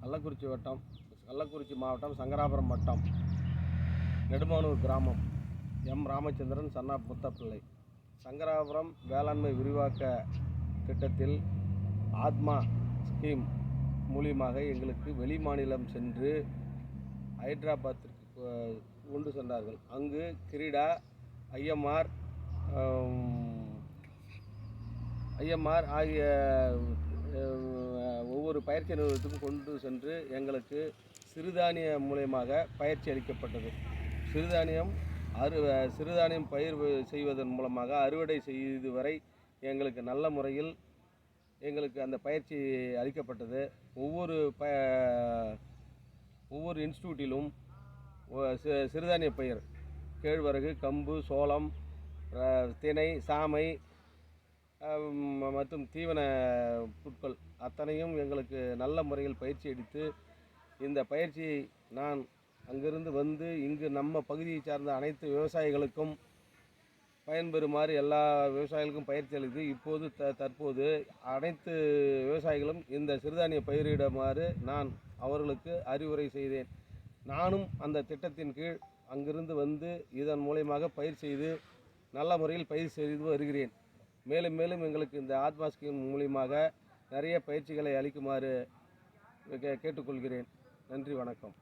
கள்ளக்குறிச்சி மாவட்டம் சங்கராபுரம் வட்டம் நெடுமானூர் கிராமம் எம் ராமச்சந்திரன் சன்னா முத்தப்பிள்ளை. சங்கராபுரம் வேளாண்மை விரிவாக்க திட்டத்தில் ஆத்மா ஸ்கீம் மூலியமாக எங்களுக்கு வெளி மாநிலம் சென்று ஹைதராபாத்திற்கு கொண்டு சென்றார்கள். அங்கு கிரீடா, ஐஎம்ஆர் ஆகிய ஒவ்வொரு பயிற்சி நிறுவனத்துக்கும் கொண்டு சென்று எங்களுக்கு சிறுதானிய மூலயமாக பயிற்சி அளிக்கப்பட்டது. சிறுதானியம் பயிர் செய்வதன் மூலமாக அறுவடை செய்து வரை எங்களுக்கு நல்ல முறையில் எங்களுக்கு அந்த பயிற்சி அளிக்கப்பட்டது. ஒவ்வொரு இன்ஸ்டியூட்டிலும் சிறுதானிய பயிர், கேழ்வரகு, கம்பு, சோளம், திணை, சாமை மற்றும் தீவன பொருட்கள் அத்தனையும் எங்களுக்கு நல்ல முறையில் பயிற்சி அளித்து, இந்த பயிற்சியை நான் அங்கிருந்து வந்து இங்கு நம்ம பகுதியை சார்ந்த அனைத்து விவசாயிகளுக்கும் பயன்பெறுமாறு எல்லா விவசாயிகளுக்கும் பயிற்சி அளித்து இப்போது தற்போது அனைத்து விவசாயிகளும் இந்த சிறுதானிய பயிரிடுமாறு நான் அவர்களுக்கு அறிவுரை செய்தேன். நானும் அந்த திட்டத்தின் கீழ் அங்கிருந்து வந்து இதன் மூலயமாக பயிர் செய்து நல்ல முறையில் பயிர் செய்து வருகிறேன். மேலும் மேலும் எங்களுக்கு இந்த ஆத்மா ஸ்கீம் மூலியமாக நிறைய பயிற்சிகளை அளிக்குமாறு கேட்டுக்கொள்கிறேன். நன்றி, வணக்கம்.